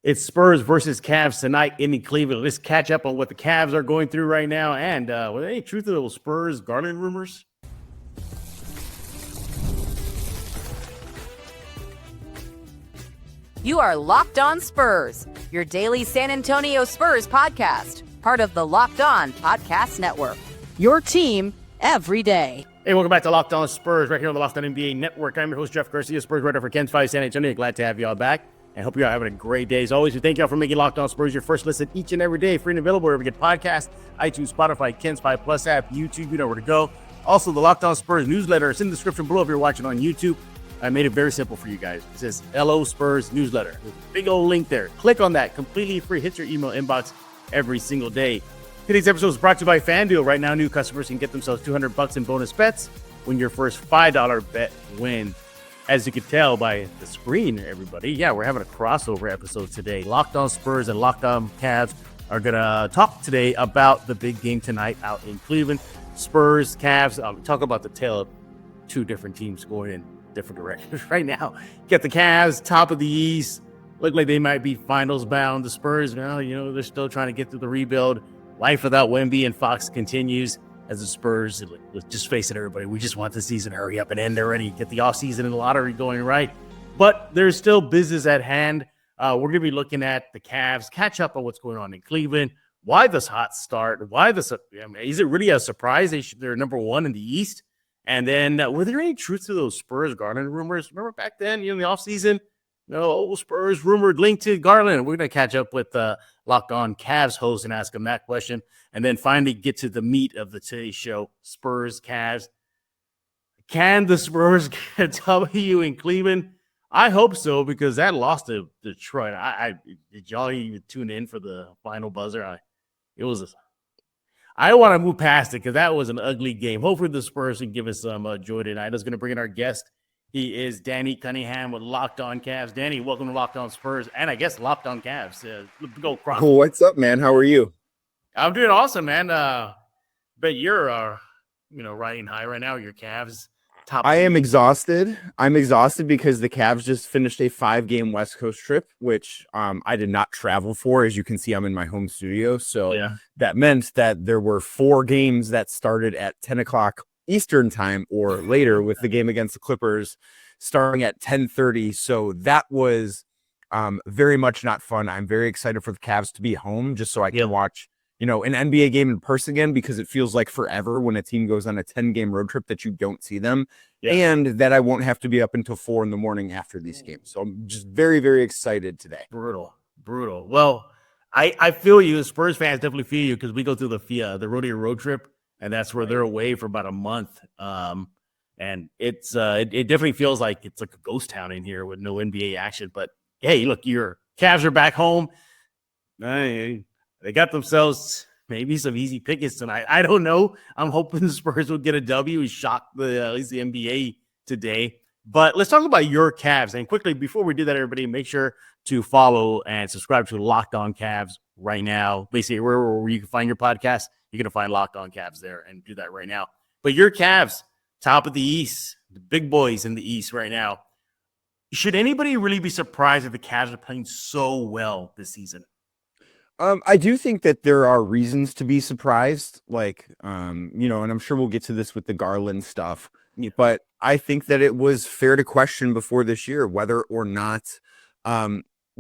It's Spurs versus Cavs tonight in Cleveland. Let's catch up on what the Cavs are going through right now. And were there any truth to those Spurs-Garland rumors? You are Locked On Spurs, your daily San Antonio Spurs podcast, part of the Locked On Podcast Network. Your team every day. Hey, welcome back to Locked On Spurs, right here on the Locked On NBA Network. I'm your host, Jeff Garcia, Spurs writer for Ken's 5 San Antonio. Glad to have you all back. And hope you're having a great day. As always, we thank y'all for making Locked On Spurs your first listen each and every day. Free and available wherever you get podcasts, iTunes, Spotify, Ken's 5 Plus app, YouTube, you know where to go. Also, the Locked On Spurs newsletter is in the description below if you're watching on YouTube. I made it very simple for you guys. It says LO Spurs newsletter. There's a big old link there. Click on that. Completely free. Hits your email inbox every single day. Today's episode is brought to you by FanDuel. Right now, new customers can get themselves $200 in bonus bets when your first $5 bet wins. As you can tell by the screen, everybody, yeah, we're having a crossover episode today. Locked On Spurs and Locked On Cavs are going to talk today about the big game tonight out in Cleveland. Spurs, Cavs, talk about the tale of two different teams going in different directions right now. Get the Cavs, top of the East. Look like they might be finals bound. The Spurs, well, you know, they're still trying to get through the rebuild. Life without Wemby and Fox continues. As the Spurs, let's just face it, everybody, we just want the season to hurry up and end already, get the offseason and the lottery going right. But there's still business at hand. We're going to be looking at the Cavs, catch up on what's going on in Cleveland, why this hot start, is it really a surprise they're number one in the East? And then were there any truth to those Spurs-Garland rumors? Remember back then, in the offseason? Spurs rumored linked to Garland. We're going to catch up with Locked On Cavs host and ask him that question. And then finally get to the meat of the today's show, Spurs, Cavs. Can the Spurs get a W in Cleveland? I hope so, because that loss to Detroit. Did y'all even tune in for the final buzzer? I don't want to move past it because that was an ugly game. Hopefully the Spurs can give us some joy tonight. I was going to bring in our guest. He is Danny Cunningham with Locked On Cavs. Danny, welcome to Locked On Spurs, and I guess Locked On Cavs. Go cross. Cool. What's up, man? How are you? I'm doing awesome, man. But you're, riding high right now. Your Cavs. I am exhausted. I'm exhausted because the Cavs just finished a 5-game West Coast trip, which I did not travel for. As you can see, I'm in my home studio. So That meant that there were 4 games that started at 10 o'clock Eastern time or later, with the game against the Clippers starting at 10:30. So that was very much not fun. I'm very excited for the Cavs to be home just so I can watch, an NBA game in person again, because it feels like forever when a team goes on a 10-game road trip that you don't see them, and that I won't have to be up until 4 a.m. after these games. So I'm just very, very excited today. Brutal. Well, I feel you. Spurs fans definitely feel you, because we go through the rodeo road trip. And that's where they're away for about a month. And it's it definitely feels like it's like a ghost town in here with no NBA action. But hey, look, your Cavs are back home. They got themselves maybe some easy pickets tonight. I don't know. I'm hoping the Spurs will get a W and shock at least the NBA today. But let's talk about your Cavs. And quickly, before we do that, everybody, make sure to follow and subscribe to Locked On Cavs right now. Basically, wherever you can find your podcast, you're going to find Locked On Cavs there, and do that right now. But your Cavs, top of the East, the big boys in the East right now. Should anybody really be surprised that the Cavs are playing so well this season? I do think that there are reasons to be surprised, and I'm sure we'll get to this with the Garland stuff, but I think that it was fair to question before this year whether or not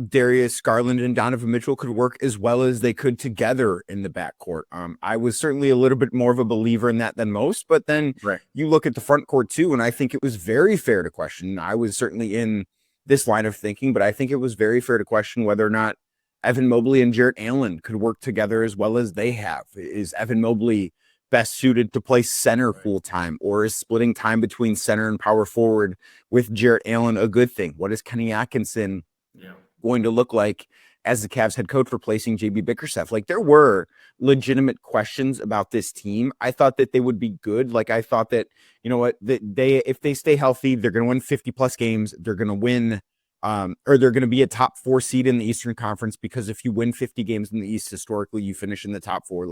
Darius Garland and Donovan Mitchell could work as well as they could together in the backcourt. I was certainly a little bit more of a believer in that than most, but then you look at the front court too, and I think it was very fair to question. I was certainly in this line of thinking, but I think it was very fair to question whether or not Evan Mobley and Jarrett Allen could work together as well as they have. Is Evan Mobley best suited to play center full time, or is splitting time between center and power forward with Jarrett Allen a good thing? What is Kenny Atkinson going to look like as the Cavs head coach replacing JB Bickerstaff? There were legitimate questions about this team. I thought that they would be good. I thought that, if they stay healthy, they're going to win 50 plus games. They're going to win, or they're going to be a top 4 seed in the Eastern Conference, because if you win 50 games in the East, historically, you finish in the top 4.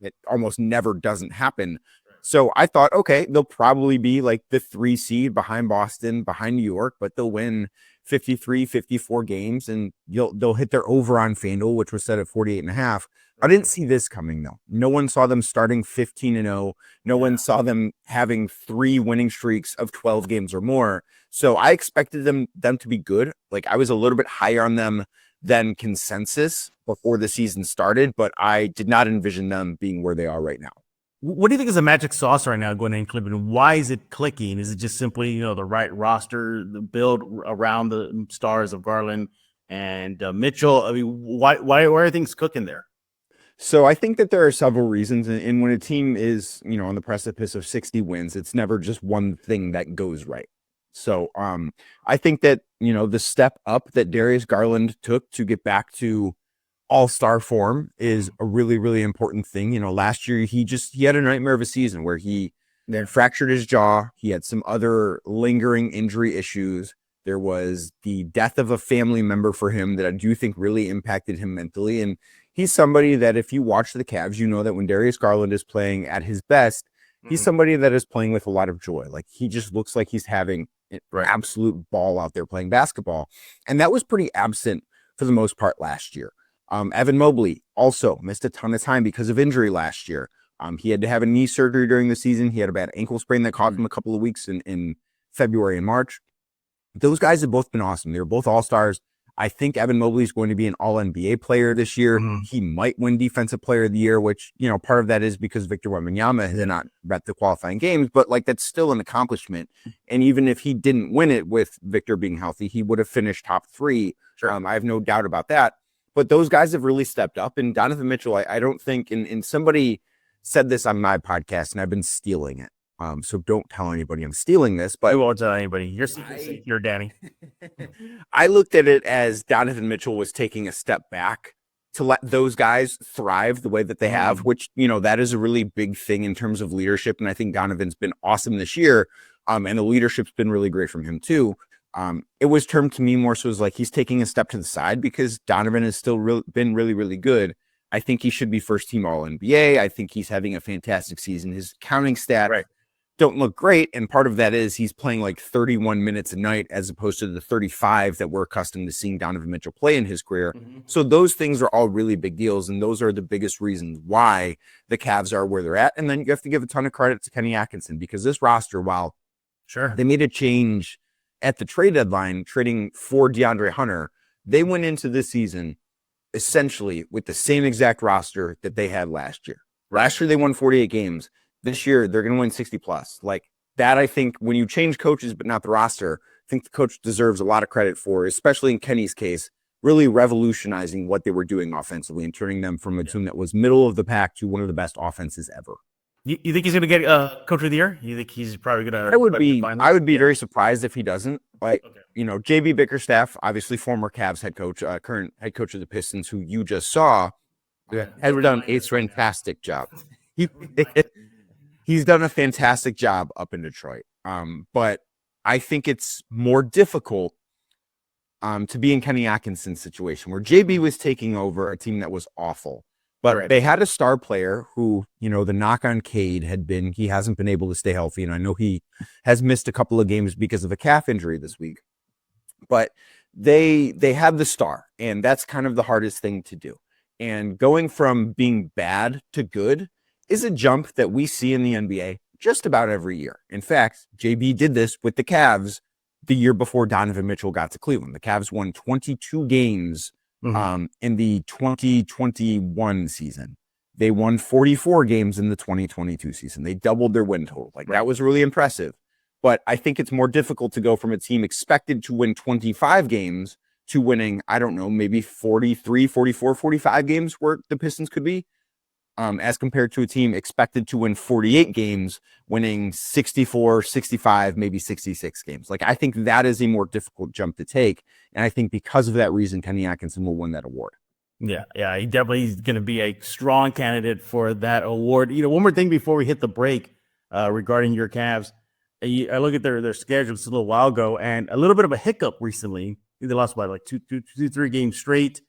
It almost never doesn't happen. So I thought, okay, they'll probably be the 3 seed behind Boston, behind New York, but they'll win 53, 54 games, and they'll hit their over on FanDuel, which was set at 48.5. I didn't see this coming, though. No one saw them starting 15-0. No one saw them having 3 winning streaks of 12 games or more. So I expected them to be good. Like, I was a little bit higher on them than consensus before the season started, but I did not envision them being where they are right now. What do you think is the magic sauce right now going in Cleveland? Why is it clicking? Is it just simply, the right roster, the build around the stars of Garland and Mitchell? I mean, why are things cooking there? So I think that there are several reasons. And when a team is, on the precipice of 60 wins, it's never just one thing that goes right. So I think that, the step up that Darius Garland took to get back to all-star form is a really, really important thing. Last year he had a nightmare of a season where he then fractured his jaw. He had some other lingering injury issues. There was the death of a family member for him that I do think really impacted him mentally. And he's somebody that if you watch the Cavs, you know that when Darius Garland is playing at his best, he's somebody that is playing with a lot of joy. Like, he just looks like he's having an absolute ball out there playing basketball. And that was pretty absent for the most part last year. Evan Mobley also missed a ton of time because of injury last year. He had to have a knee surgery during the season. He had a bad ankle sprain that cost him a couple of weeks in February and March. Those guys have both been awesome. They were both all-stars. I think Evan Mobley is going to be an all-NBA player this year. He might win Defensive Player of the Year, which, part of that is because Victor Wembanyama has not met the qualifying games, but that's still an accomplishment. And even if he didn't win it with Victor being healthy, he would have finished top 3. Sure. I have no doubt about that. But those guys have really stepped up. And Donovan Mitchell, I don't think, and somebody said this on my podcast, and I've been stealing it. So don't tell anybody I'm stealing this. But I won't tell anybody. You're Danny. I looked at it as Donovan Mitchell was taking a step back to let those guys thrive the way that they have, which, that is a really big thing in terms of leadership. And I think Donovan's been awesome this year. And the leadership's been really great from him too. It was termed to me more so as like he's taking a step to the side because Donovan has still been really, really good. I think he should be first team All NBA. I think he's having a fantastic season. His counting stats don't look great. And part of that is he's playing 31 minutes a night as opposed to the 35 that we're accustomed to seeing Donovan Mitchell play in his career. So those things are all really big deals. And those are the biggest reasons why the Cavs are where they're at. And then you have to give a ton of credit to Kenny Atkinson because this roster, while they made a change at the trade deadline, trading for DeAndre Hunter, they went into this season essentially with the same exact roster that they had last year. Last year, they won 48 games. This year, they're going to win 60 plus. Like that, I think when you change coaches, but not the roster, I think the coach deserves a lot of credit for, especially in Kenny's case, really revolutionizing what they were doing offensively and turning them from a team that was middle of the pack to one of the best offenses ever. You think he's going to get Coach of the Year? You think he's probably going to? I would be very surprised if he doesn't. JB Bickerstaff, obviously former Cavs head coach, current head coach of the Pistons, who you just saw, has done a fantastic job. He's done a fantastic job up in Detroit. But I think it's more difficult to be in Kenny Atkinson's situation where JB was taking over a team that was awful. But they had a star player who, the knock on Cade had been, he hasn't been able to stay healthy. And I know he has missed a couple of games because of a calf injury this week. But they have the star, and that's kind of the hardest thing to do. And going from being bad to good is a jump that we see in the NBA just about every year. In fact, JB did this with the Cavs the year before Donovan Mitchell got to Cleveland. The Cavs won 22 games in the 2021 season. They won 44 games in the 2022 season. They doubled their win total. That was really impressive. But I think it's more difficult to go from a team expected to win 25 games to winning, I don't know, maybe 43, 44, 45 games where the Pistons could be, as compared to a team expected to win 48 games, winning 64, 65, maybe 66 games. I think that is a more difficult jump to take. And I think because of that reason, Kenny Atkinson will win that award. Yeah, he definitely is going to be a strong candidate for that award. One more thing before we hit the break regarding your Cavs. I look at their schedule just a little while ago, and a little bit of a hiccup recently. They lost by 3 games straight.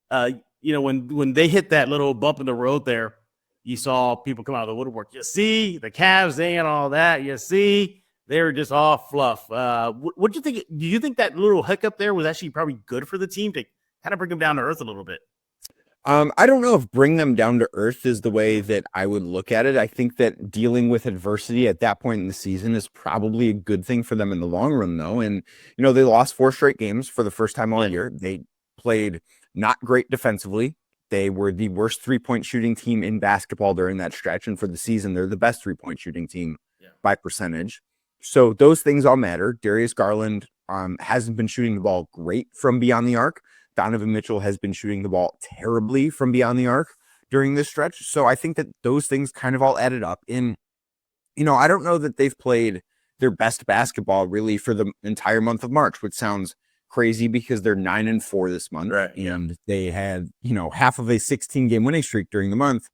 When they hit that little bump in the road there, you saw people come out of the woodwork. You see, the Cavs ain't all that. You see, They're just all fluff. What do you think? Do you think that little hiccup there was actually probably good for the team to kind of bring them down to earth a little bit? I don't know if bring them down to earth is the way that I would look at it. I think that dealing with adversity at that point in the season is probably a good thing for them in the long run, though. And, they lost 4 straight games for the first time all year. They played not great defensively. They were the worst 3-point shooting team in basketball during that stretch. And for the season, they're the best 3-point shooting team by percentage. So those things all matter. Darius Garland hasn't been shooting the ball great from beyond the arc. Donovan Mitchell has been shooting the ball terribly from beyond the arc during this stretch. So I think that those things kind of all added up. And, I don't know that they've played their best basketball really for the entire month of March, which sounds crazy because they're 9-4 this month. Right. And they had, half of a 16-game winning streak during the month.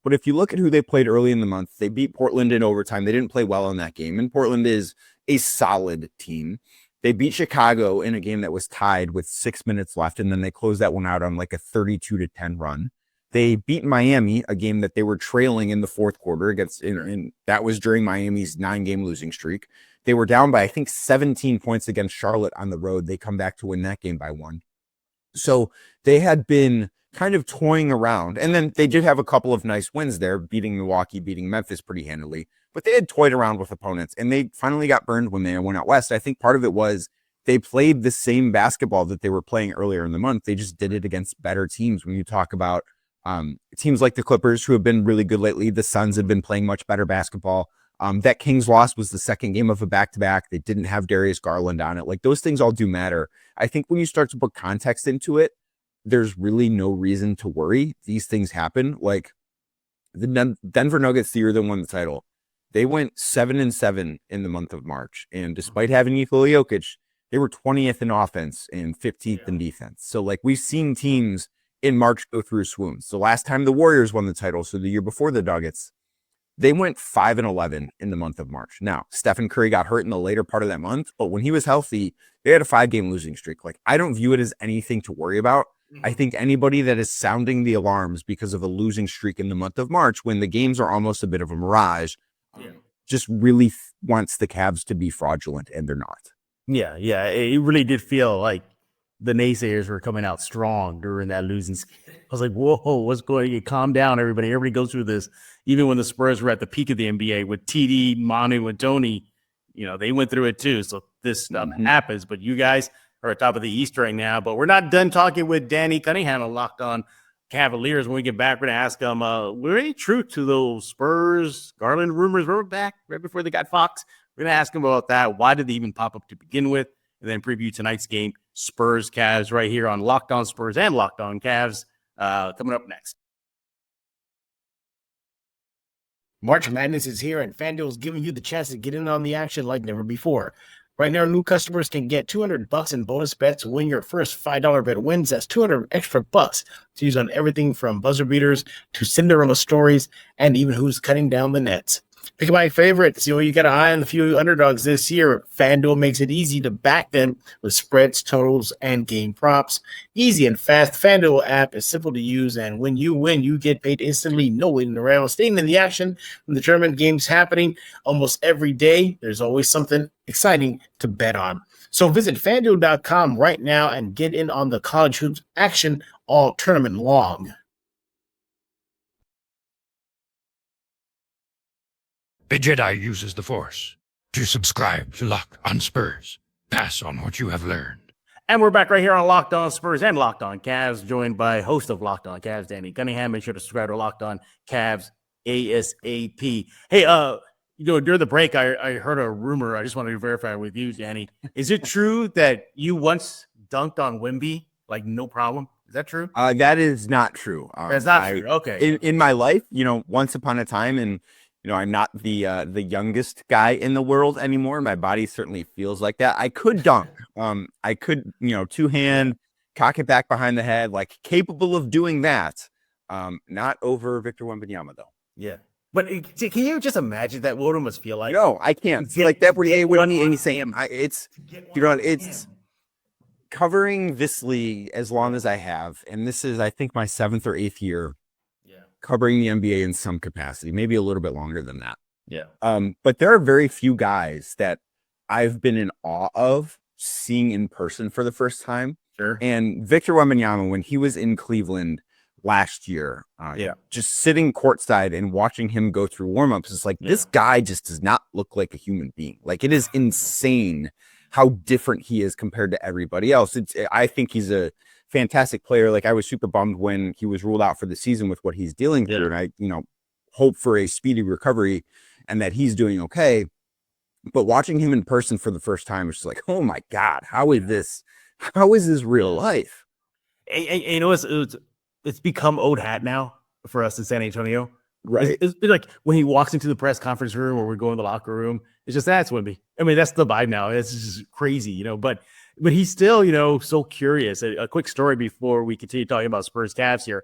But if you look at who they played early in the month, they beat Portland in overtime. They didn't play well in that game. And Portland is a solid team. They beat Chicago in a game that was tied with 6 minutes left, and then they closed that one out on like a 32-10 run. They beat Miami, a game that they were trailing in the fourth quarter and that was during Miami's 9-game losing streak. They were down by, I think, 17 points against Charlotte on the road. They come back to win that game by 1. So they had been kind of toying around, and then they did have a couple of nice wins there, beating Milwaukee, beating Memphis pretty handily. But they had toyed around with opponents, and they finally got burned when they went out west. I think part of it was they played the same basketball that they were playing earlier in the month. They just did it against better teams. When you talk about teams like the Clippers, who have been really good lately, the Suns have been playing much better basketball. That Kings loss was the second game of a back-to-back. They didn't have Darius Garland on it. Like, those things all do matter. I think when you start to put context into it, there's really no reason to worry. These things happen. Like, the Denver Nuggets, the year they won the title, they went 7-7 in the month of March. And despite having Nikola Jokic, they were 20th in offense and 15th in defense. So, like, we've seen teams in March go through swoons. The last time the Warriors won the title, so the year before the Nuggets, they went 5-11 in the month of March. Now, Stephen Curry got hurt in the later part of that month, but when he was healthy, they had a 5-game losing streak. Like, I don't view it as anything to worry about. I think anybody that is sounding the alarms because of a losing streak in the month of March, when the games are almost a bit of a mirage, just really wants the Cavs to be fraudulent, and they're not. Yeah. It really did feel like the naysayers were coming out strong during that losing. I was like, whoa, what's going on? Calm down, everybody. Everybody goes through this. Even when the Spurs were at the peak of the NBA with TD, Manu, and Tony, they went through it too. So this stuff happens. But you guys are at top of the East right now. But we're not done talking with Danny Cunningham on Locked On Cavaliers. When we get back, we're going to ask him, were any truth to those Spurs-Garland rumors? We're back right before they got Fox. We're going to ask him about that. Why did they even pop up to begin with? And then preview tonight's game, Spurs-Cavs, right here on Locked On Spurs and Locked On Cavs, coming up next. March Madness is here, and FanDuel is giving you the chance to get in on the action like never before. Right now, new customers can get $200 in bonus bets when your first $5 bet wins. That's $200 extra bucks to use on everything from buzzer beaters to Cinderella stories and even who's cutting down the nets. Pick my favorites. You got an eye on a few underdogs this year. FanDuel makes it easy to back them with spreads, totals, and game props. Easy and fast. FanDuel app is simple to use, and when you win, you get paid instantly. No waiting around. Staying in the action when the tournament game's happening almost every day. There's always something exciting to bet on. So visit FanDuel.com right now and get in on the college hoops action all tournament long. A Jedi uses the Force. To subscribe to Locked On Spurs, pass on what you have learned. And we're back right here on Locked On Spurs and Locked On Cavs, joined by host of Locked On Cavs, Danny Cunningham. Make sure to subscribe to Locked On Cavs ASAP. Hey, during the break, I heard a rumor. I just wanted to verify with you, Danny. Is it true that you once dunked on Wemby, like no problem? Is that true? That is not true. That's not true. Okay. In my life, once upon a time, and I'm not the youngest guy in the world anymore. My body certainly feels like that. I could dunk. I could, two-hand, cock it back behind the head, like capable of doing that. Not over Victor Wembanyama, though. Yeah. But can you just imagine that? What it must feel like? No, I can't. Feel like that. It's covering this league as long as I have, and this is, I think, my 7th or 8th year covering the NBA in some capacity, maybe a little bit longer than that. Yeah. But there are very few guys that I've been in awe of seeing in person for the first time. Sure. And Victor Wembanyama, when he was in Cleveland last year, just sitting courtside and watching him go through warmups, it's like, this guy just does not look like a human being. Like, it is insane how different he is compared to everybody else. I think he's a fantastic player. Like, I was super bummed when he was ruled out for the season with what he's dealing through. And I, hope for a speedy recovery and that he's doing okay. But watching him in person for the first time, it's just like, oh my God, how is this real life? And it's become old hat now for us in San Antonio. Right. It's like when he walks into the press conference room or we go in the locker room, it's just, that's Wemby. I mean, that's the vibe now. It's just crazy, but he's still, so curious. A quick story before we continue talking about Spurs-Cavs here.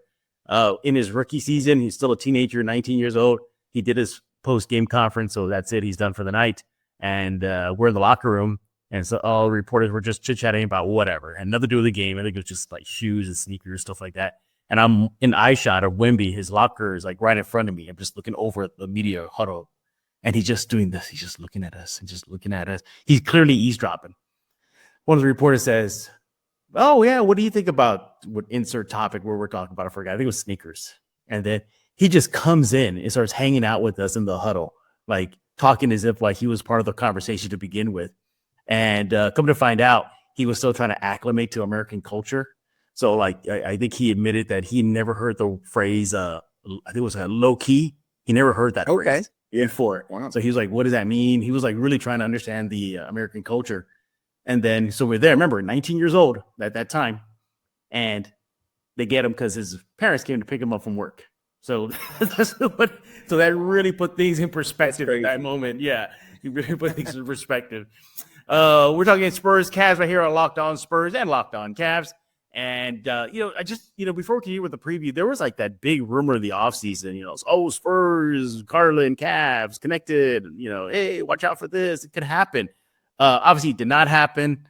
In his rookie season, he's still a teenager, 19 years old. He did his post-game conference, so that's it. He's done for the night. And we're in the locker room, and so all the reporters were just chit-chatting about whatever. And nothing to do with the game. I think it was just like shoes and sneakers, stuff like that. And I'm in eye shot of Wemby. His locker is like right in front of me. I'm just looking over at the media huddle, and he's just doing this. He's just looking at us and just looking at us. He's clearly eavesdropping. One of the reporters says, "Oh yeah, what do you think about what insert topic where we're talking about?" I forgot. I think it was sneakers. And then he just comes in and starts hanging out with us in the huddle, like talking as if like he was part of the conversation to begin with. And come to find out, he was still trying to acclimate to American culture. So like, I think he admitted that he never heard the phrase, I think it was low key. He never heard that phrase before. Wow. So he was like, what does that mean? He was like really trying to understand the American culture. And then, so we're there, remember, 19 years old at that time. And they get him because his parents came to pick him up from work. So, so that really put things in perspective at that moment. Yeah, he really put things in perspective. We're talking Spurs-Cavs right here on Locked On Spurs and Locked On Cavs. And, I just, before we continue with the preview, there was like that big rumor of the offseason, Spurs, Garland, Cavs connected, hey, watch out for this. It could happen. Obviously, it did not happen.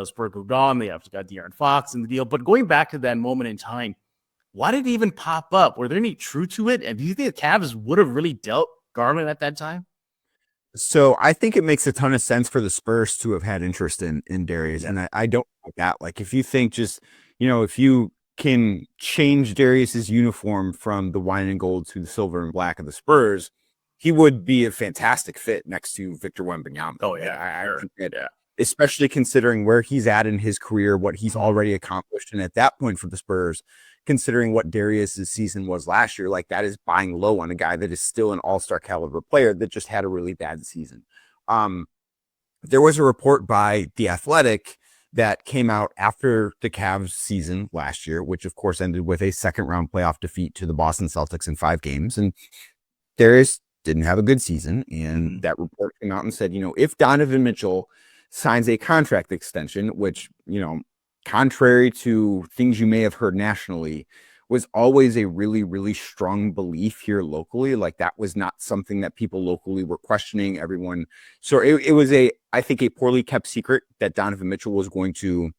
Spurs moved on. They obviously got De'Aaron Fox in the deal. But going back to that moment in time, why did it even pop up? Were there any truth to it? And do you think the Cavs would have really dealt Garland at that time? So I think it makes a ton of sense for the Spurs to have had interest in Darius. And I don't like that. Like, if you think just, if you can change Darius's uniform from the wine and gold to the silver and black of the Spurs, he would be a fantastic fit next to Victor Wembanyama. Oh, yeah. Especially considering where he's at in his career, what he's already accomplished. And at that point for the Spurs, considering what Darius's season was last year, like, that is buying low on a guy that is still an all-star caliber player that just had a really bad season. There was a report by The Athletic that came out after the Cavs season last year, which of course ended with a second-round playoff defeat to the Boston Celtics in 5 games. And Darius didn't have a good season. And that report came out and said, if Donovan Mitchell signs a contract extension, which, contrary to things you may have heard nationally, was always a really, really strong belief here locally. Like, that was not something that people locally were questioning. Everyone. So it was I think a poorly kept secret that Donovan Mitchell was going to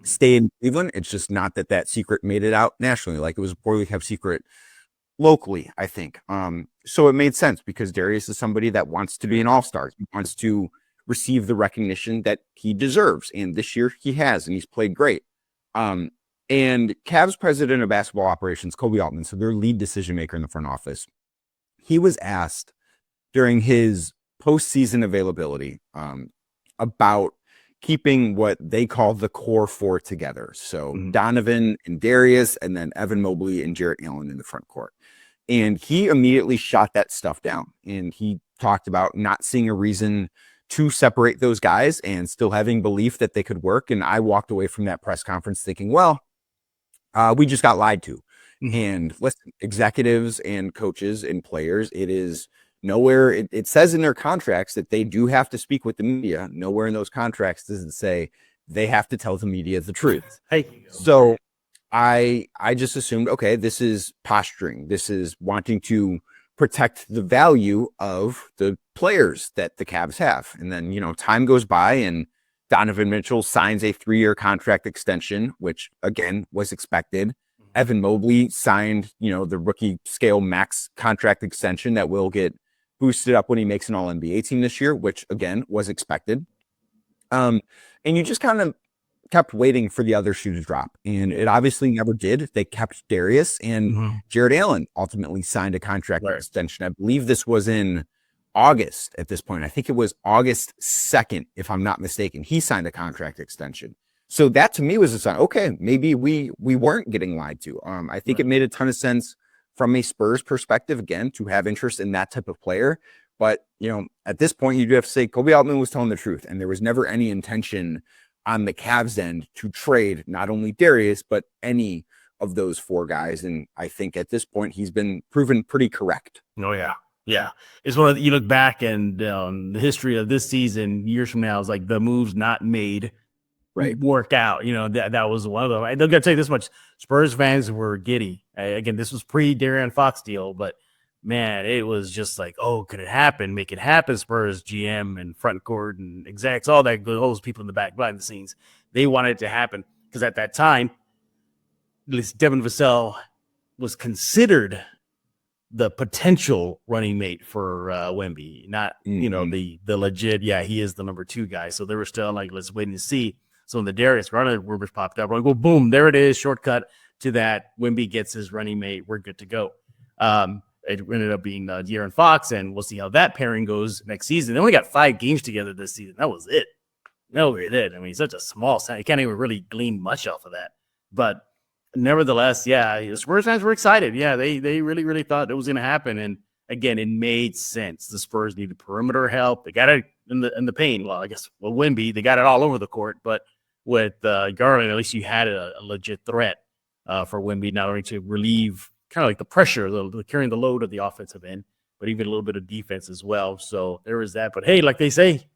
stay in Cleveland. It's just not that secret made it out nationally. Like, it was a poorly kept secret locally, I think. So it made sense because Darius is somebody that wants to be an all-star. He wants to receive the recognition that he deserves. And this year he has, and he's played great. And Cavs president of basketball operations, Kobe Altman, so their lead decision maker in the front office, he was asked during his postseason availability about keeping what they call the core 4 together. So Donovan and Darius, and then Evan Mobley and Jarrett Allen in the front court. And he immediately shot that stuff down. And he talked about not seeing a reason to separate those guys and still having belief that they could work. And I walked away from that press conference thinking, well, we just got lied to. And listen, executives and coaches and players, it is nowhere. It says in their contracts that they do have to speak with the media. Nowhere in those contracts does it say they have to tell the media the truth. So I just assumed, okay, this is posturing. This is wanting to protect the value of the players that the Cavs have. And then, time goes by and Donovan Mitchell signs a 3-year contract extension, which again was expected. Evan Mobley signed, the rookie scale max contract extension that will get boosted up when he makes an All-NBA team this year, which again was expected. And you just kind of kept waiting for the other shoe to drop, and it obviously never did. They kept Darius, and Jared Allen ultimately signed a contract extension. I believe this was in August at this point. I think it was August 2nd, if I'm not mistaken. He signed a contract extension. So that to me was a sign, okay, maybe we weren't getting lied to. I think it made a ton of sense from a Spurs perspective, again, to have interest in that type of player. But, at this point, you do have to say Kobe Altman was telling the truth, and there was never any intention on the Cavs end to trade not only Darius, but any of those 4 guys. And I think at this point, he's been proven pretty correct. Oh, yeah. Yeah. It's one of you look back and the history of this season, years from now, is like the moves not made work out. That was one of them. I don't got to tell you this much. Spurs fans were giddy. Again, this was pre-De'Aaron Fox deal, but man, it was just like, oh, could it happen? Make it happen. Spurs GM and front court and execs, all that good, all those people in the back behind the scenes, they wanted it to happen because at that time, at least Devin Vassell was considered the potential running mate for Wemby, not the legit. Yeah, he is the number 2 guy. So they were still like, let's wait and see. So when the Darius Garland rumors popped up, we're like, well, boom, there it is, shortcut to that. Wemby gets his running mate. We're good to go. It ended up being De'Aaron Fox, and we'll see how that pairing goes next season. They only got 5 games together this season. That was it. No, it did. I mean, such a small set. You can't even really glean much off of that. But nevertheless, yeah, the Spurs fans were excited. Yeah, they really, really thought it was going to happen. And again, it made sense. The Spurs needed perimeter help. They got it in the paint. Well, I guess Wemby, they got it all over the court. But with Garland, at least you had a legit threat for Wemby, not only to relieve kind of like the pressure, the carrying the load of the offensive end, but even a little bit of defense as well. So there is that. But hey, like they say,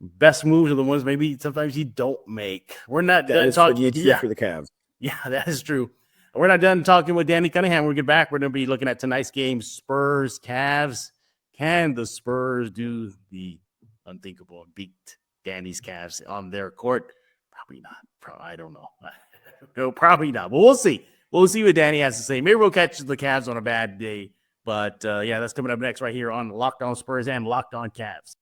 best moves are the ones maybe sometimes you don't make. We're not done talking for the Cavs. Yeah, that is true. We're not done talking with Danny Cunningham. When we get back, we're going to be looking at tonight's game, Spurs-Cavs. Can the Spurs do the unthinkable and beat Danny's Cavs on their court? Probably not. I don't know. No, probably not. But we'll see. We'll see what Danny has to say. Maybe we'll catch the Cavs on a bad day. But, yeah, that's coming up next right here on Locked On Spurs and Locked On Cavs.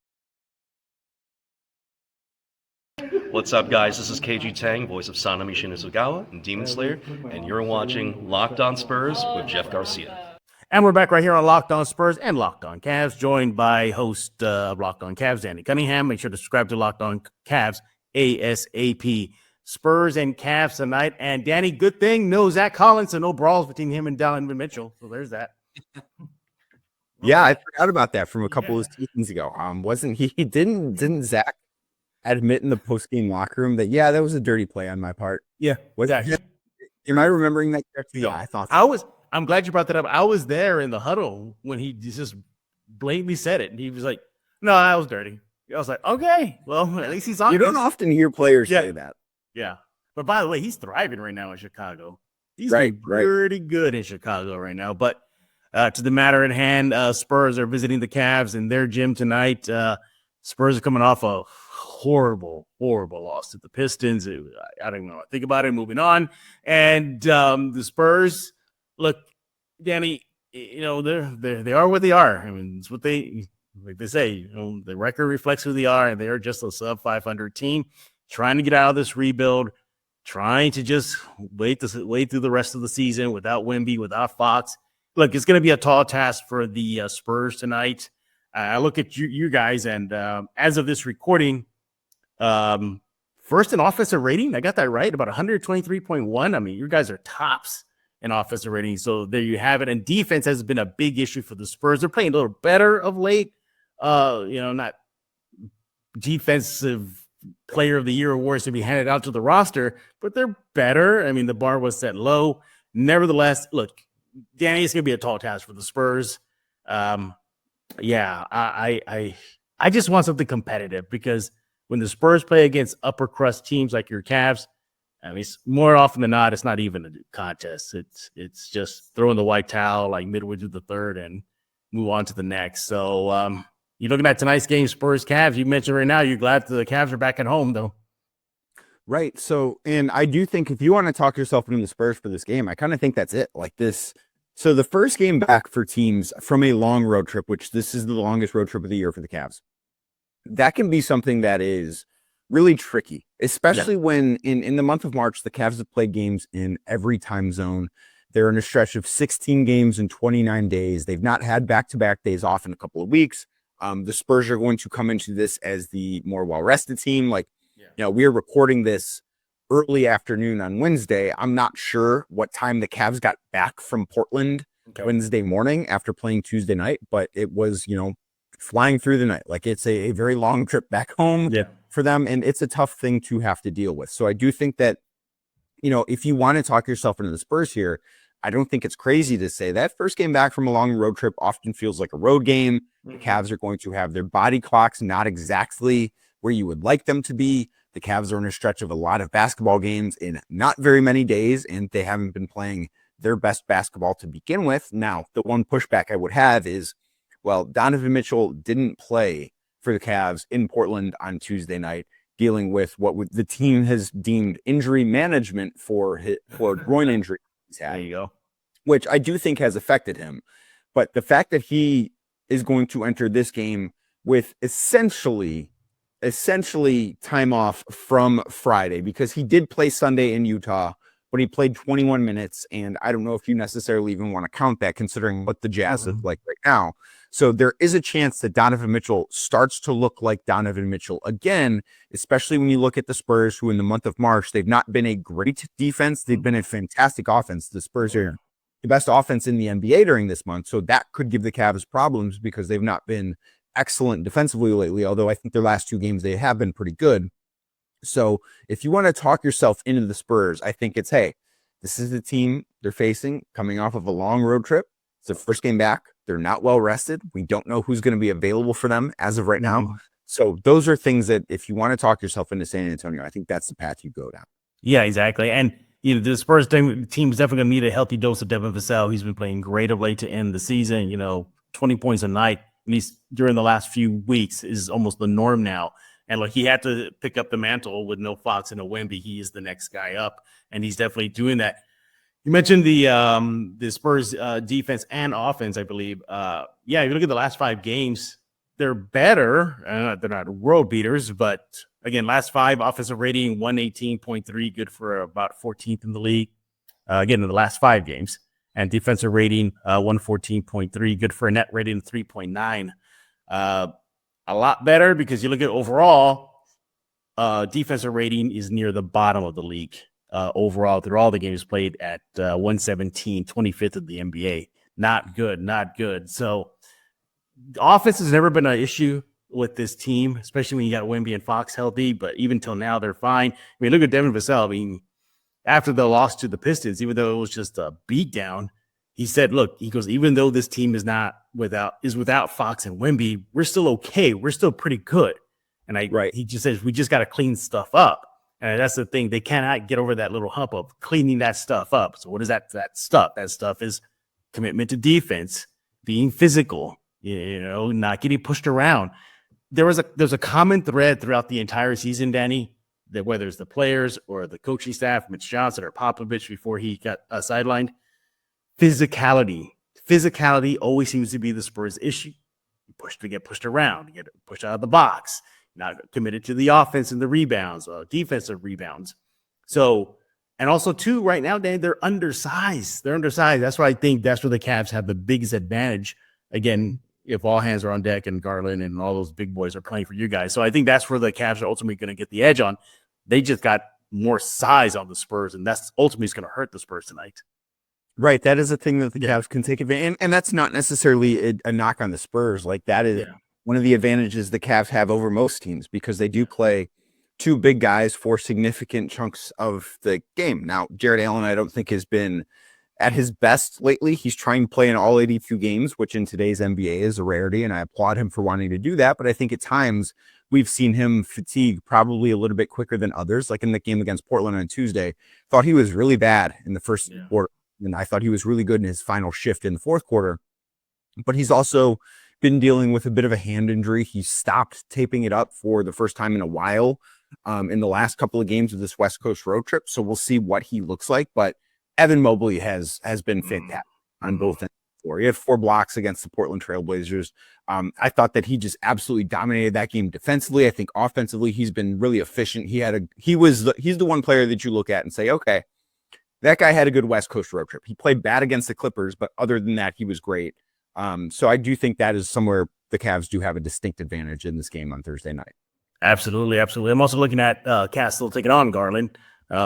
What's up, guys? This is KG Tang, voice of Sanami Shinizugawa and Demon Slayer, and you're watching Locked On Spurs with Jeff Garcia. And we're back right here on Locked On Spurs and Locked On Cavs, joined by host of Locked On Cavs, Danny Cunningham. Make sure to subscribe to Locked On Cavs ASAP. Spurs and Cavs tonight. And Danny, good thing, no Zach Collins, so no brawls between him and Donovan Mitchell. So there's that. Yeah, I forgot about that from a couple of seasons ago. Wasn't he? Didn't Zach admit in the post-game locker room that that was a dirty play on my part? Yeah, was that? Am I remembering that correctly? No, yeah, I thought so. I'm glad you brought that up. I was there in the huddle when he just blatantly said it, and he was like, "No, that was dirty." I was like, "Okay, well, at least he's on." You don't often hear players say that. Yeah, but by the way, he's thriving right now in Chicago. He's pretty good in Chicago right now. But to the matter at hand, Spurs are visiting the Cavs in their gym tonight. Spurs are coming off a horrible loss to the Pistons. I don't know. Think about it. Moving on, and the Spurs. Look, Danny. They are what they are. I mean, it's what they say. The record reflects who they are, and they are just a sub 500 team. Trying to get out of this rebuild, trying to just wait through the rest of the season without Wemby, without Fox. Look, it's going to be a tall task for the Spurs tonight. I look at you guys, and as of this recording, first in offensive rating. I got that right, about 123.1. I mean, you guys are tops in offensive rating. So there you have it. And defense has been a big issue for the Spurs. They're playing a little better of late. Not defensive player of the year awards to be handed out to the roster, but they're better. I mean, the bar was set low. Nevertheless, look, Danny, it's going to be a tall task for the Spurs. I just want something competitive because when the Spurs play against upper crust teams like your Cavs, I mean, more often than not, it's not even a contest. It's just throwing the white towel like midway through the third and move on to the next. So, you're looking at tonight's game, Spurs-Cavs. You mentioned right now you're glad the Cavs are back at home, though. Right. So, and I do think if you want to talk yourself into the Spurs for this game, I kind of think that's it. Like this So the first game back for teams from a long road trip, which this is the longest road trip of the year for the Cavs, that can be something that is really tricky, especially when in the month of March, the Cavs have played games in every time zone. They're in a stretch of 16 games in 29 days. They've not had back-to-back days off in a couple of weeks. The Spurs are going to come into this as the more well-rested team. Like, we're recording this early afternoon on Wednesday. I'm not sure what time the Cavs got back from Portland Wednesday morning after playing Tuesday night, but it was, flying through the night. Like, it's a very long trip back home for them, and it's a tough thing to have to deal with. So I do think that, if you want to talk yourself into the Spurs here, I don't think it's crazy to say that first game back from a long road trip often feels like a road game. The Cavs are going to have their body clocks not exactly where you would like them to be. The Cavs are in a stretch of a lot of basketball games in not very many days, and they haven't been playing their best basketball to begin with. Now, the one pushback I would have is, well, Donovan Mitchell didn't play for the Cavs in Portland on Tuesday night, dealing with what the team has deemed injury management for groin injury he's had. There you go. Which I do think has affected him. But the fact that he is going to enter this game with essentially time off from Friday, because he did play Sunday in Utah, but he played 21 minutes. And I don't know if you necessarily even want to count that considering what the Jazz is like right now. So there is a chance that Donovan Mitchell starts to look like Donovan Mitchell again, especially when you look at the Spurs, who in the month of March, they've not been a great defense. They've been a fantastic offense. The Spurs are the best offense in the NBA during this month. So that could give the Cavs problems because they've not been excellent defensively lately, although I think their last two games they have been pretty good. So if you want to talk yourself into the Spurs, I think it's, hey, this is the team they're facing coming off of a long road trip. It's the first game back. They're not well rested. We don't know who's going to be available for them as of right now. So those are things that if you want to talk yourself into San Antonio, I think that's the path you go down. Yeah, exactly. And the Spurs team is definitely going to need a healthy dose of Devin Vassell. He's been playing great of late to end the season. 20 points a night, at least during the last few weeks, is almost the norm now. And he had to pick up the mantle with no Fox and no Wemby. He is the next guy up, and he's definitely doing that. You mentioned the Spurs defense and offense, I believe. If you look at the last 5 games, they're better. They're not world beaters, but again, last 5 offensive rating 118.3, good for about 14th in the league. Again, in the last 5 games, and defensive rating 114.3, good for a net rating of 3.9. A lot better because you look at overall, defensive rating is near the bottom of the league. Overall, through all the games played at 117, 25th of the NBA. Not good. So offense has never been an issue with this team, especially when you got Wemby and Fox healthy, but even till now, they're fine. I mean, look at Devin Vassell. After the loss to the Pistons, even though it was just a beatdown, he said, look, he goes, even though this team is without Fox and Wemby, we're still okay. We're still pretty good. And he just says, we just got to clean stuff up. And that's the thing. They cannot get over that little hump of cleaning that stuff up. So what is that stuff? That stuff is commitment to defense, being physical, not getting pushed around. There's a common thread throughout the entire season, Danny, that whether it's the players or the coaching staff, Mitch Johnson or Popovich before he got sidelined, physicality. Physicality always seems to be the Spurs' issue. You get pushed around, you get pushed out of the box. Not committed to the offense and the rebounds, defensive rebounds. So, and also too, right now, Dan, they're undersized. That's why I think that's where the Cavs have the biggest advantage. Again, if all hands are on deck and Garland and all those big boys are playing for you guys. So I think that's where the Cavs are ultimately going to get the edge on. They just got more size on the Spurs, and that's ultimately going to hurt the Spurs tonight. Right. That is a thing that the Cavs can take advantage. And that's not necessarily a knock on the Spurs. Like that is one of the advantages the Cavs have over most teams because they do play 2 big guys for significant chunks of the game. Now, Jared Allen, I don't think has been at his best lately. He's trying to play in all 82 games, which in today's NBA is a rarity. And I applaud him for wanting to do that. But I think at times we've seen him fatigue probably a little bit quicker than others. Like in the game against Portland on Tuesday, thought he was really bad in the first quarter. And I thought he was really good in his final shift in the fourth quarter. But he's also been dealing with a bit of a hand injury. He stopped taping it up for the first time in a while in the last couple of games of this West Coast road trip. So we'll see what he looks like. But Evan Mobley has been fantastic. on both ends. He had 4 blocks against the Portland Trailblazers. I thought that he just absolutely dominated that game defensively. I think offensively, he's been really efficient. He's the one player that you look at and say, okay, that guy had a good West Coast road trip. He played bad against the Clippers, but other than that, he was great. So I do think that is somewhere the Cavs do have a distinct advantage in this game on Thursday night. Absolutely. I'm also looking at Castle taking on Garland.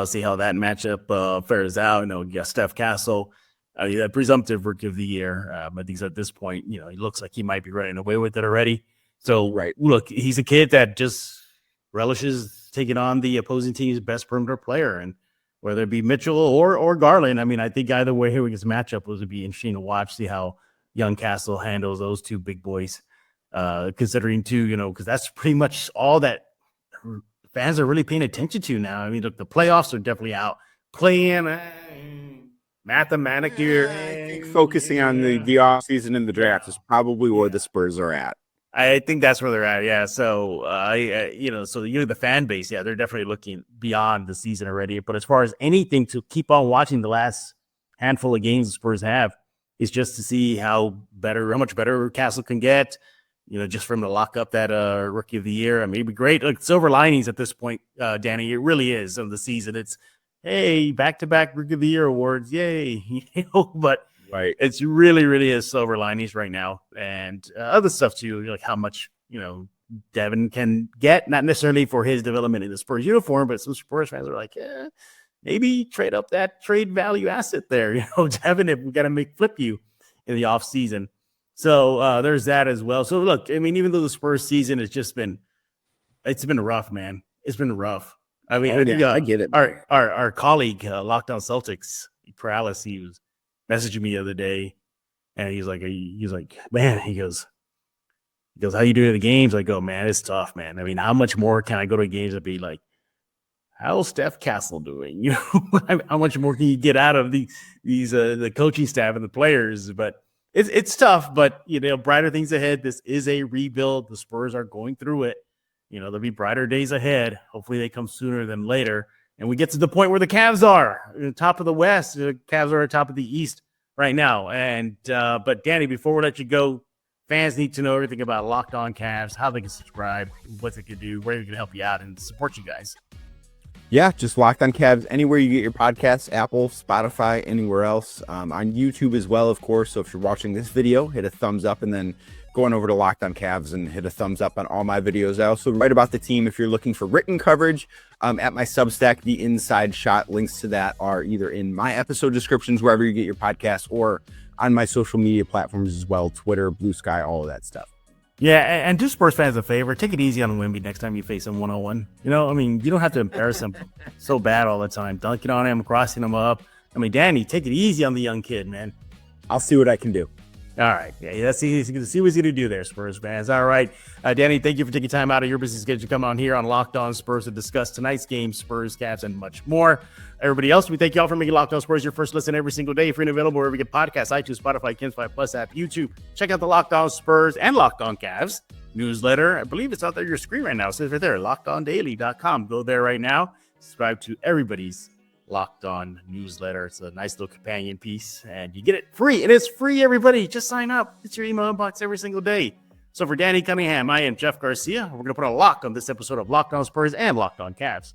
See how that matchup fares out. You know, Steph Castle, that presumptive rookie of the year. I think at this point, he looks like he might be running away with it already. So, look, he's a kid that just relishes taking on the opposing team's best perimeter player, and whether it be Mitchell or Garland. I mean, I think either way here, this matchup would be interesting to watch, see how young Castle handles those two big boys. Considering too, because that's pretty much all that fans are really paying attention to now. I mean, look, the playoffs are definitely out. Playing mathematically, I think focusing on the offseason and the draft is probably where the Spurs are at. I think that's where they're at. Yeah. So, the fan base, they're definitely looking beyond the season already. But as far as anything to keep on watching the last handful of games the Spurs have is just to see how much better Castle can get. Just from the lock up that rookie of the year. I mean, it'd be great. Like silver linings at this point, Danny, it really is of the season. It's, hey, back-to-back rookie of the year awards. Yay. But it's really, really is silver linings right now. And other stuff too, like how much, Devin can get, not necessarily for his development in the Spurs uniform, but some Spurs fans are like, maybe trade up that trade value asset there. Devin, if we got to flip you in the off season. So there's that as well. So look, I mean, even though the Spurs season has it's been rough, man. It's been rough. I mean, I get it. Our colleague, Lockdown Celtics, Paralysis, he was messaging me the other day, and he's like, man, he goes, how you doing at the games? I go, man, it's tough, man. I mean, how much more can I go to games and be like, how's Steph Castle doing? How much more can you get out of the coaching staff and the players? But it's tough, but brighter things ahead. This is a rebuild. The Spurs are going through it. There'll be brighter days ahead. Hopefully they come sooner than later. And we get to the point where the Cavs are top of the West. The Cavs are at top of the East right now. And but Danny, before we let you go, fans need to know everything about Locked On Cavs, how they can subscribe, what they can do, where we can help you out and support you guys. Yeah, just Locked On Cavs anywhere you get your podcasts, Apple, Spotify, anywhere else. On YouTube as well, of course. So if you're watching this video, hit a thumbs up, and then go on over to Locked On Cavs and hit a thumbs up on all my videos. I also write about the team if you're looking for written coverage at my Substack. The Inside Shot links to that are either in my episode descriptions, wherever you get your podcasts, or on my social media platforms as well, Twitter, Blue Sky, all of that stuff. Yeah, and do Spurs fans a favor. Take it easy on Wemby next time you face him one-on-one. You don't have to embarrass him so bad all the time. Dunking on him, crossing him up. I mean, Danny, take it easy on the young kid, man. I'll see what I can do. All right. Yeah, let's see what he's going to do there, Spurs fans. All right. Danny, thank you for taking time out of your busy schedule to come on here on Locked On Spurs to discuss tonight's game, Spurs, Cavs, and much more. Everybody else, we thank you all for making Locked On Spurs your first listen every single day. Free and available wherever you get podcasts, iTunes, Spotify, Kins5 Plus app, YouTube. Check out the Locked On Spurs and Locked On Cavs newsletter. I believe it's out there on your screen right now. It says right there, lockedondaily.com. Go there right now. Subscribe to everybody's Locked On newsletter. It's a nice little companion piece, and you get it free. It is free, everybody. Just sign up. It's your email inbox every single day. So for Danny Cunningham, I am Jeff Garcia. We're going to put a lock on this episode of Locked On Spurs and Locked On Cavs.